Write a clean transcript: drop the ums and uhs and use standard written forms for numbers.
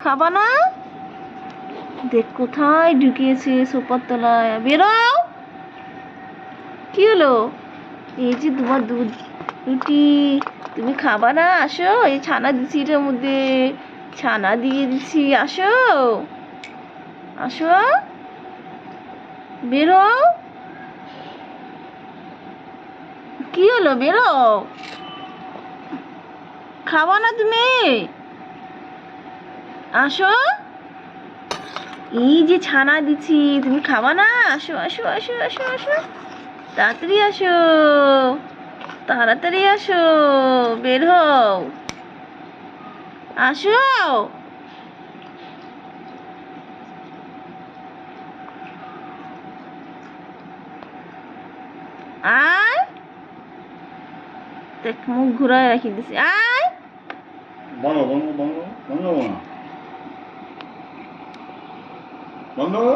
খাবা না? দেখ কোথায় ঢুকিয়েছে সোফার তলায়। বেরো। কি হলো? এই যে তোমার দুধ রুটি, তুমি খাবা না? আসো, এই ছানা দিছি, এটার মধ্যে ছানা দিয়ে দিছি। আসো আসো, বেরো। কি হলো? বেরো। খাবা না তুমি? আসো, এই যে ছানা দিছি, তুমি খাবা না? আসো আসো আসো আসো আসো, তাড়াতাড়ি আসো, তাড়াতাড়ি আসো, বের হও, আসো। আয়, দেখ মুখ ঘুরায় রাখি দিছি। আয়, বন্ধ বন্ধ বন্ধ বন্ধ বন্ধ